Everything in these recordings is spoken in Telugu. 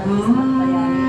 समर्पयामि।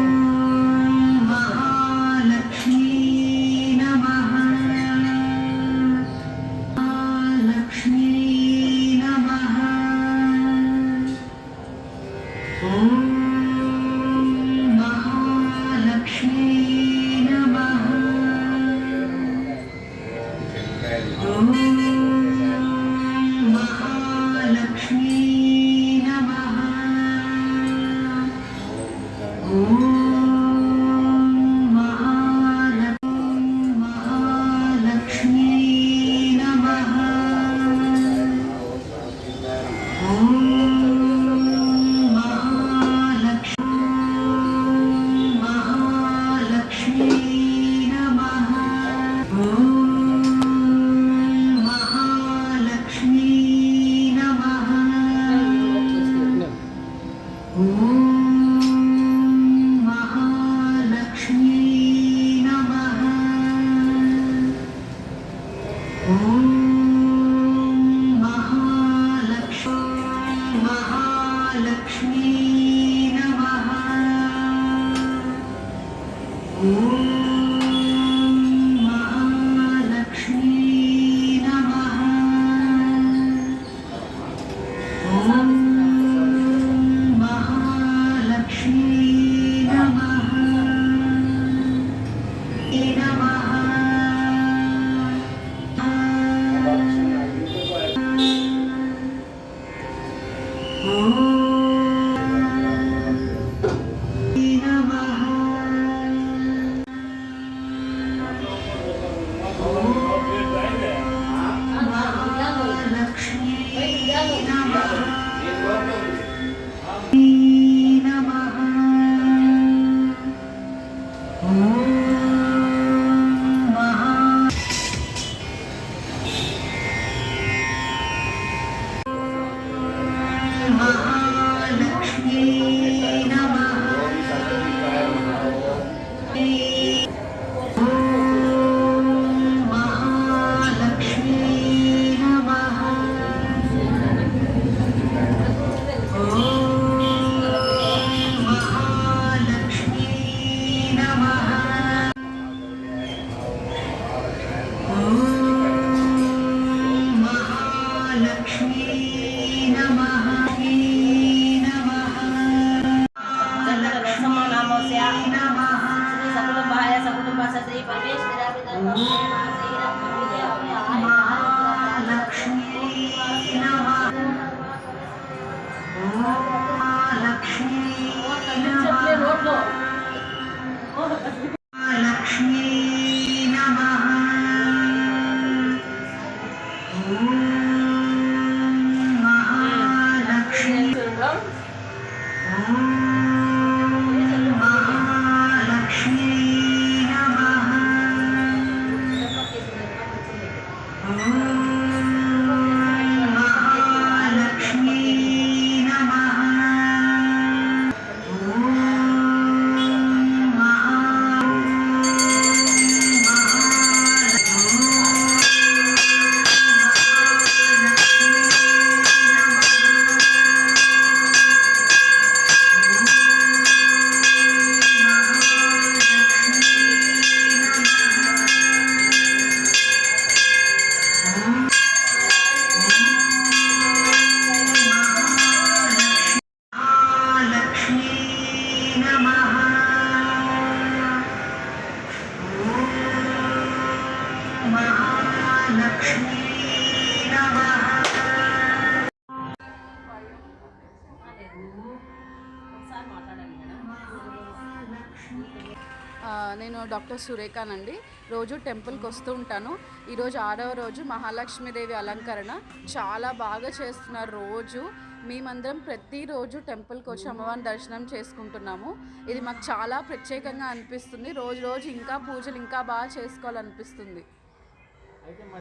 నేను డాక్టర్ సురేఖానండి. రోజు టెంపుల్కి వస్తూ ఉంటాను. ఈరోజు 6వ రోజు మహాలక్ష్మీదేవి అలంకరణ చాలా బాగా చేస్తున్నారు. రోజు మేమందరం ప్రతిరోజు టెంపుల్కి వచ్చి అమ్మవారిని దర్శనం చేసుకుంటున్నాము. ఇది మాకు చాలా ప్రత్యేకంగా అనిపిస్తుంది. రోజు ఇంకా పూజలు ఇంకా బాగా చేసుకోవాలనిపిస్తుంది.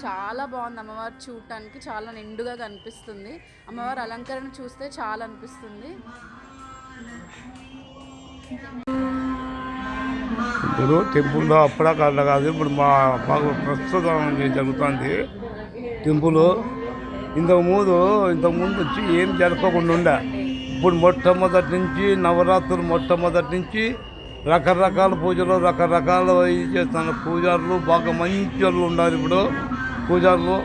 చాలా బాగుంది. అమ్మవారు చూడటానికి చాలా నిండుగా కనిపిస్తుంది. అమ్మవారి అలంకరణ చూస్తే చాలా అనిపిస్తుంది. ఇప్పుడు టెంపుల్లో అప్పుడా కాదు కాదు, ఇప్పుడు మాకు ప్రస్తుతం జరుగుతుంది టెంపుల్. ఇంతకుముందు వచ్చి ఏం జరగకుండా ఉండే, ఇప్పుడు మొట్టమొదటి నుంచి నవరాత్రులు మొట్టమొదటి నుంచి రకరకాల పూజలు రకరకాల ఇది చేస్తున్నారు. పూజారులు బాగా మంచి వాళ్ళు ఉన్నారు ఇప్పుడు పూజారులు.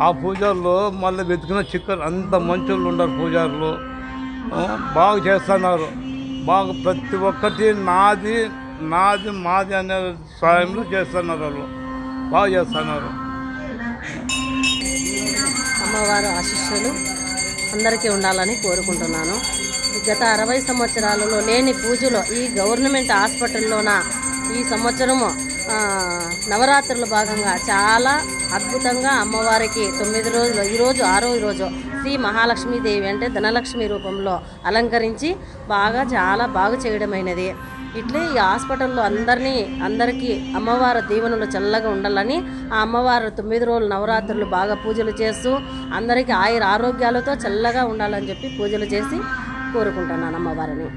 ఆ పూజారులు మళ్ళీ వెతికిన చిక్కరు అంత మంచి వాళ్ళు ఉన్నారు పూజారులు. బాగా చేస్తున్నారు. బాగా ప్రతి ఒక్కటి నాది నాది మాది అనే సాయంలో చేస్తున్నారు. వాళ్ళు బాగా చేస్తున్నారు. అమ్మవారు ఆశీస్సులు అందరికీ ఉండాలని కోరుకుంటున్నాను. గత 60 సంవత్సరాలలో లేని పూజలో ఈ గవర్నమెంట్ హాస్పిటల్లోన ఈ సంవత్సరము నవరాత్రుల భాగంగా చాలా అద్భుతంగా అమ్మవారికి 9 రోజులు, ఈరోజు 6వ రోజు శ్రీ మహాలక్ష్మీదేవి అంటే ధనలక్ష్మి రూపంలో అలంకరించి చాలా బాగా చేయడమైనది. ఇట్లే ఈ హాస్పిటల్లో అందరికీ అమ్మవారి దీవెనలు చల్లగా ఉండాలని ఆ అమ్మవారు 9 రోజులు నవరాత్రులు బాగా పూజలు చేస్తూ అందరికీ ఆరోగ్యాలతో చల్లగా ఉండాలని చెప్పి పూజలు చేసి కోరుకుంటున్నాను అమ్మవారిని.